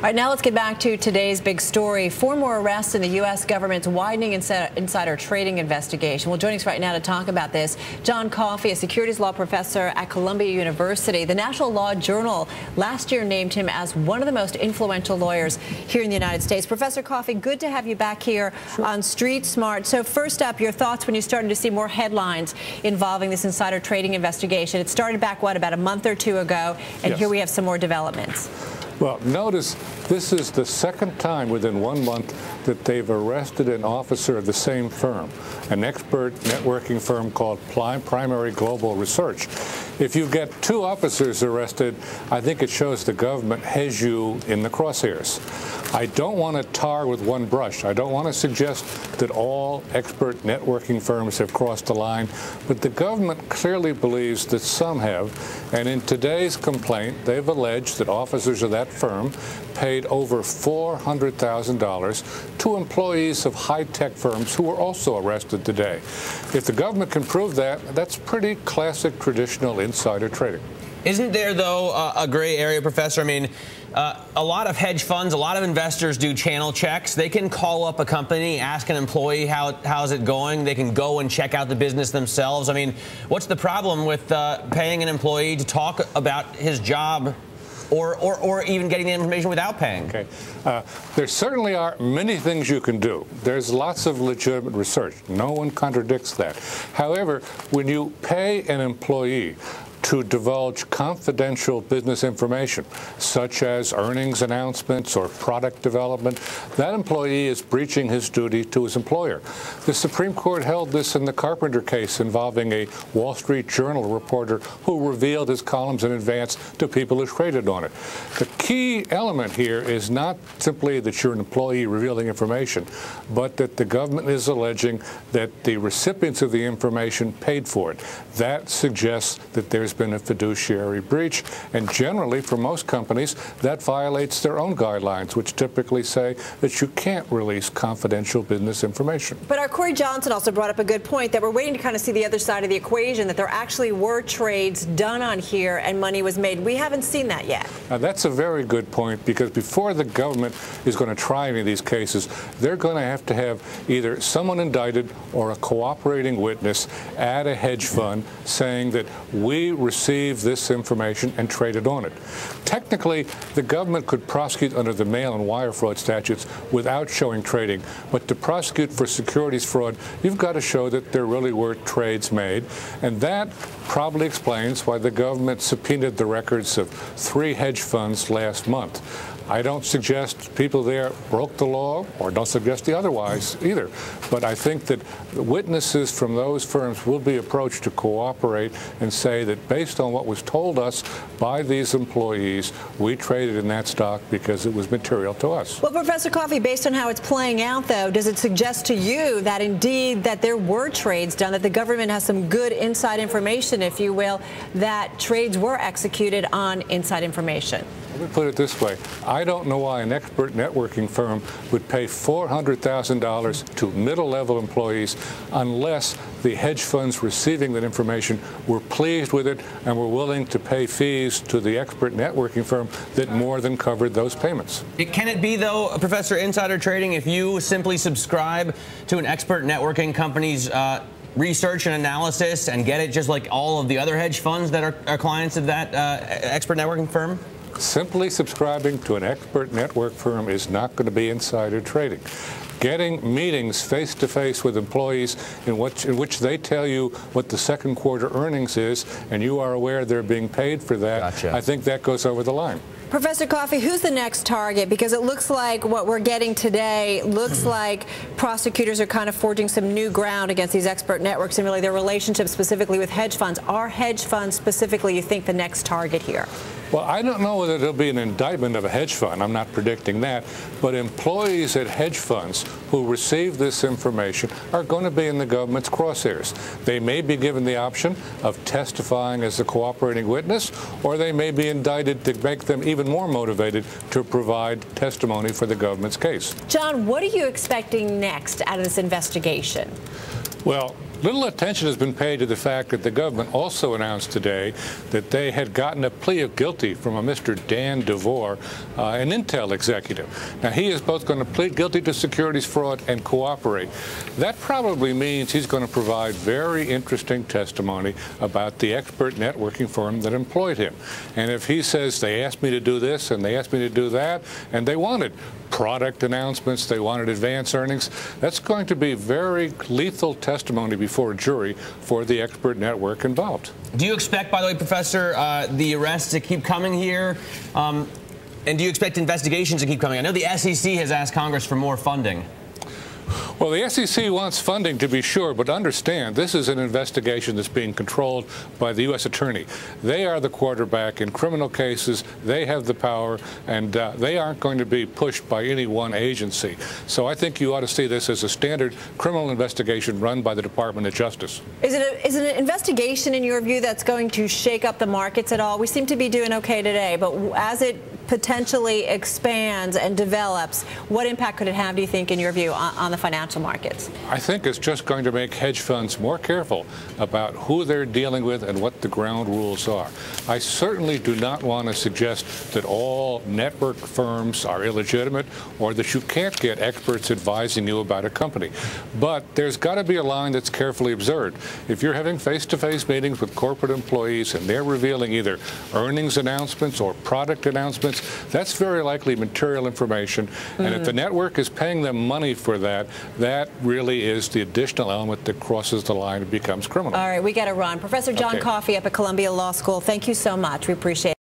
right, now let's get back to today's big story. 4 more arrests in the U.S. government's widening insider trading investigation. Well, joining us right now to talk about this, John Coffey, a securities law professor at Columbia University. The National Law Journal last year named him as one of the most influential lawyers here in the United States. Professor Coffey, good to have you back here on Street Smart. So first up, your thoughts when you started to see more headlines involving this insider trading investigation. It started back, what, about a month or two ago, and Yes. Here we have some more developments. Well, notice this is the second time within 1 month that they've arrested an officer of the same firm, an expert networking firm called Primary Global Research. If you get 2 officers arrested, I think it shows the government has you in the crosshairs. I don't want to tar with one brush. I don't want to suggest that all expert networking firms have crossed the line, but the government clearly believes that some have. And in today's complaint, they've alleged that officers of that firm paid over $400,000 to employees of high-tech firms who were also arrested today. If the government can prove that, that's pretty classic traditional insider trading. Isn't there, though, a gray area, Professor? I mean, a lot of hedge funds, a lot of investors do channel checks. They can call up a company, ask an employee how's it going. They can go and check out the business themselves. I mean, what's the problem with paying an employee to talk about his job or even getting the information without paying? Okay. There certainly are many things you can do. There's lots of legitimate research. No one contradicts that. However, when you pay an employee to divulge confidential business information, such as earnings announcements or product development, that employee is breaching his duty to his employer. The Supreme Court held this in the Carpenter case involving a Wall Street Journal reporter who revealed his columns in advance to people who traded on it. The key element here is not simply that you're an employee revealing information, but that the government is alleging that the recipients of the information paid for it. That suggests that there's been a fiduciary breach, and generally for most companies that violates their own guidelines, which typically say that you can't release confidential business information. But our Corey Johnson also brought up a good point that we're waiting to kind of see the other side of the equation, that there actually were trades done on here and money was made. We haven't seen that yet. Now, that's a very good point, because before the government is going to try any of these cases, they're going to have either someone indicted or a cooperating witness at a hedge fund saying that we received this information and traded on it. Technically, the government could prosecute under the mail and wire fraud statutes without showing trading, but to prosecute for securities fraud, you've got to show that there really were trades made, and that probably explains why the government subpoenaed the records of 3 hedge funds last month. I don't suggest people there broke the law, or don't suggest the otherwise either. But I think that witnesses from those firms will be approached to cooperate and say that based on what was told us by these employees, we traded in that stock because it was material to us. Well, Professor Coffey, based on how it's playing out, though, does it suggest to you that indeed that there were trades done, that the government has some good inside information, if you will, that trades were executed on inside information? Let me put it this way. I don't know why an expert networking firm would pay $400,000 to middle-level employees unless the hedge funds receiving that information were pleased with it and were willing to pay fees to the expert networking firm that more than covered those payments. Can it be, though, Professor, insider trading if you simply subscribe to an expert networking company's research and analysis and get it just like all of the other hedge funds that are clients of that expert networking firm? Simply subscribing to an expert network firm is not going to be insider trading. Getting meetings face-to-face with employees in which they tell you what the second quarter earnings is, and you are aware they're being paid for that, Gotcha. I think that goes over the line. Professor Coffey, who's the next target? Because it looks like what we're getting today looks like prosecutors are kind of forging some new ground against these expert networks and really their relationship specifically with hedge funds. Are hedge funds specifically, you think, the next target here? Well, I don't know whether there'll be an indictment of a hedge fund. I'm not predicting that. But employees at hedge funds who receive this information are going to be in the government's crosshairs. They may be given the option of testifying as a cooperating witness, or they may be indicted to make them even more motivated to provide testimony for the government's case. John, what are you expecting next out of this investigation? Well, Little attention has been paid to the fact that the government also announced today that they had gotten a plea of guilty from a Mr. Dan DeVore, an Intel executive. Now, he is both going to plead guilty to securities fraud and cooperate. That probably means he's going to provide very interesting testimony about the expert networking firm that employed him. And if he says they asked me to do this and they asked me to do that, and they wanted product announcements, they wanted advance earnings, that's going to be very lethal testimony before a jury for the expert network involved. Do you expect, by the way, Professor, the arrests to keep coming here? And do you expect investigations to keep coming? I know the SEC has asked Congress for more funding. Well, the SEC wants funding, to be sure, but understand this is an investigation that's being controlled by the U.S. Attorney. They are the quarterback in criminal cases. They have the power, and they aren't going to be pushed by any one agency. So I think you ought to see this as a standard criminal investigation run by the Department of Justice. Is it an investigation, in your view, that's going to shake up the markets at all? We seem to be doing okay today, but as it potentially expands and develops, what impact could it have, do you think, in your view, on the financial markets? I think it's just going to make hedge funds more careful about who they're dealing with and what the ground rules are. I certainly do not want to suggest that all network firms are illegitimate or that you can't get experts advising you about a company. But there's got to be a line that's carefully observed. If you're having face-to-face meetings with corporate employees and they're revealing either earnings announcements or product announcements, that's very likely material information. And if the network is paying them money for that, that really is the additional element that crosses the line and becomes criminal. All right, we got to run. Professor John Coffey up at Columbia Law School, thank you so much. We appreciate it.